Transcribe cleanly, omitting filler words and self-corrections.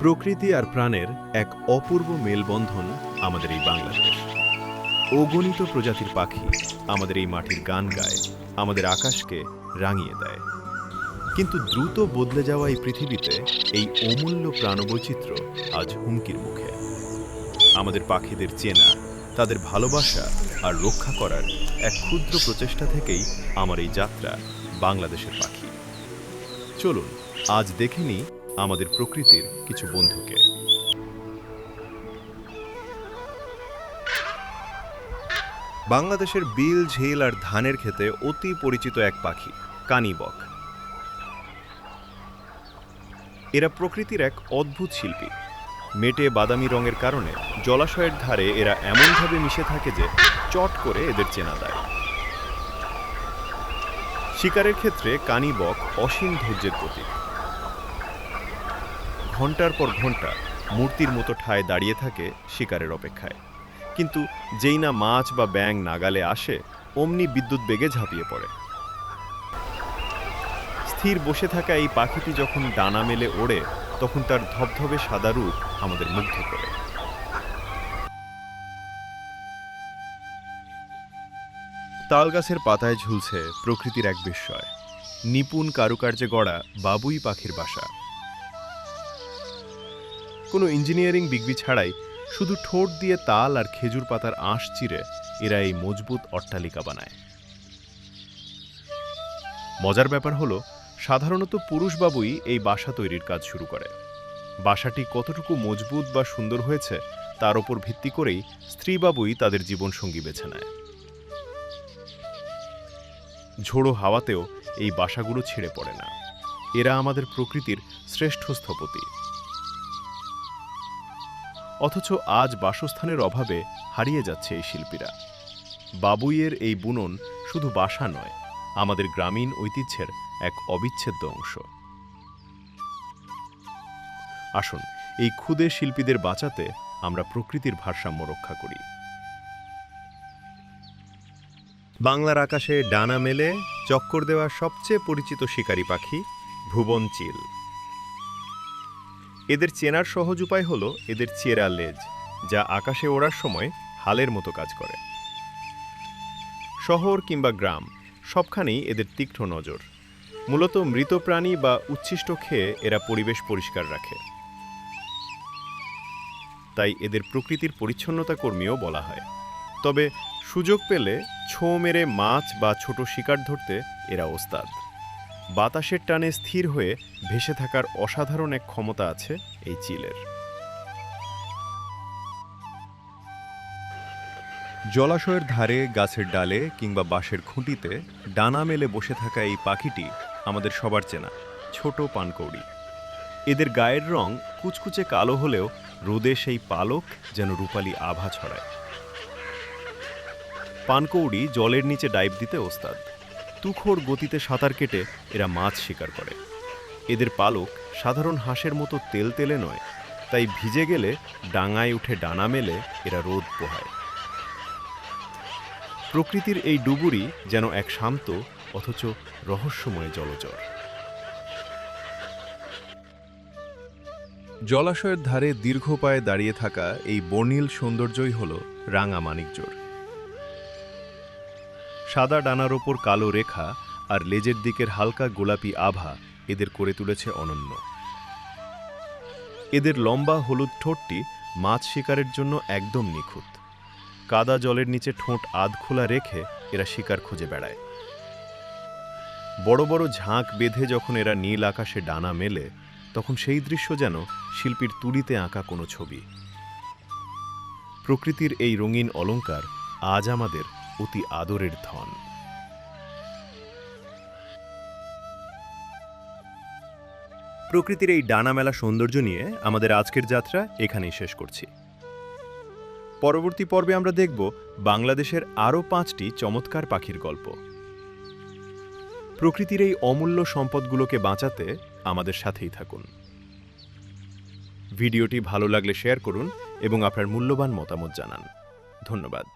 প্রকৃতি আর প্রাণের এক অপূর্ব মেলবন্ধন আমাদের এই বাংলাদেশ। অগণিত প্রজাতির পাখি আমাদের এই মাটির গান গায়, আমাদের আকাশকে রাঙিয়ে দেয়। কিন্তু দ্রুত বদলে যাওয়া এই পৃথিবীতে এই অমূল্য প্রাণবৈচিত্র্য আজ হুমকির মুখে। আমাদের পাখিদের চেনা, তাদের ভালোবাসা আর রক্ষা করার এক ক্ষুদ্র প্রচেষ্টা থেকেই আমার এই যাত্রা বাংলাদেশের পাখি। চলুন আজ দেখে নিই আমাদের প্রকৃতির কিছু বন্ধুকে। বাংলাদেশের বিল, ঝিল আর ধানের ক্ষেতে অতি পরিচিত এক পাখি কানি বক। এরা প্রকৃতির এক অদ্ভুত শিল্পী। মেটে বাদামি রঙের কারণে জলাশয়ের ধারে এরা এমনভাবে মিশে থাকে যে চট করে এদের চেনা দেয়। শিকারের ক্ষেত্রে কানি বক অসীম ধৈর্যের প্রতীক। ঘন্টার পর ঘন্টা মূর্তির মতো ঠায় দাঁড়িয়ে থাকে শিকারের অপেক্ষায়, কিন্তু যেই না মাছ বা ব্যাঙ নাগালে আসে অমনি বিদ্যুৎ বেগে ঝাঁপিয়ে পড়ে। স্থির বসে থাকা এই পাখিটি যখন ডানা মেলে ওড়ে তখন তার ধবধবে সাদা রূপ আমাদের মুগ্ধ করে। তালগাছের পাতায় ঝুলছে প্রকৃতির এক বিস্ময়, নিপুণ কারুকার্যে গড়া বাবুই পাখির বাসা। কোনো ইঞ্জিনিয়ারিং ডিগ্রি ছাড়াই শুধু ঠোঁট দিয়ে তাল আর খেজুর পাতার আঁশ চিরে এরা এই মজবুত অট্টালিকা বানায়। মজার ব্যাপার হলো, সাধারণত পুরুষ বাবুই এই বাসা তৈরির কাজ শুরু করে। বাসাটি কতটুকু মজবুত বা সুন্দর হয়েছে তার ওপর ভিত্তি করেই স্ত্রী বাবুই তাদের জীবনসঙ্গী বেছে নেয়। ঝোড়ো হাওয়াতেও এই বাসাগুলো ছিঁড়ে পড়ে না। এরা আমাদের প্রকৃতির শ্রেষ্ঠ স্থপতি। অথচ আজ বাসস্থানের অভাবে হারিয়ে যাচ্ছে এই শিল্পীরা। বাবুইয়ের এই বুনন শুধু বাসা নয়, আমাদের গ্রামীণ ঐতিহ্যের এক অবিচ্ছেদ্য অংশ। আসুন এই ক্ষুদে শিল্পীদের বাঁচাতে আমরা প্রকৃতির ভারসাম্য রক্ষা করি। বাংলার আকাশে ডানা মেলে চক্কর দেওয়া সবচেয়ে পরিচিত শিকারী পাখি ভুবন চিল। এদের চেনার সহজ উপায় হলো এদের চেরা লেজ, যা আকাশে ওড়ার সময় হালের মতো কাজ করে। শহর কিংবা গ্রাম সবখানেই এদের তীক্ষ্ণ নজর। মূলত মৃত প্রাণী বা উচ্ছিষ্ট খেয়ে এরা পরিবেশ পরিষ্কার রাখে, তাই এদের প্রকৃতির পরিচ্ছন্নতা কর্মীও বলা হয়। তবে সুযোগ পেলে ছোঁ মেরে মাছ বা ছোট শিকার ধরতে এরা ওস্তাদ। বাতাসের টানে স্থির হয়ে ভেসে থাকার অসাধারণ এক ক্ষমতা আছে এই চিলের। জলাশয়ের ধারে, গাছের ডালে কিংবা বাঁশের খুঁটিতে ডানা মেলে বসে থাকা এই পাখিটি আমাদের সবার চেনা ছোট পানকৌড়ি। এদের গায়ের রং কুচকুচে কালো হলেও রোদে সেই পালক যেন রূপালী আভা ছড়ায়। পানকৌড়ি জলের নিচে ডাইভ দিতে ওস্তাদ। তুখোড় গতিতে সাঁতার কেটে এরা মাছ শিকার করে। এদের পালক সাধারণ হাঁসের মতো তেলতেলে নয়, তাই ভিজে গেলে ডাঙায় উঠে ডানা মেলে এরা রোদ পোহায়। প্রকৃতির এই ডুবুরি যেন এক শান্ত অথচ রহস্যময় জলচর। জলাশয়ের ধারে দীর্ঘ পায়ে দাঁড়িয়ে থাকা এই বর্ণিল সৌন্দর্যই হল রাঙা মানিকজোড়। সাদা ডানার ওপর কালো রেখা আর লেজের দিকের হালকা গোলাপি আভা এদের করে তুলেছে অনন্য। এদের লম্বা হলুদ ঠোঁটটি মাছ শিকারের জন্য একদম নিখুঁত। কাদা জলের নিচে ঠোঁট আধ খোলা রেখে এরা শিকার খুঁজে বেড়ায়। বড় বড় ঝাঁক বেঁধে যখন এরা নীল আকাশে ডানা মেলে তখন সেই দৃশ্য যেন শিল্পীর তুলিতে আঁকা কোনো ছবি। প্রকৃতির এই রঙিন অলংকার আজ আমাদের অতি আদরের ধন। প্রকৃতির এই ডানা মেলা সৌন্দর্য নিয়ে আমাদের আজকের যাত্রা এখানেই শেষ করছি। পরবর্তী পর্বে আমরা দেখব বাংলাদেশের আরও 5টি চমৎকার পাখির গল্প। প্রকৃতির এই অমূল্য সম্পদগুলোকে বাঁচাতে আমাদের সাথেই থাকুন। ভিডিওটি ভালো লাগলে শেয়ার করুন এবং আপনার মূল্যবান মতামত জানান। ধন্যবাদ।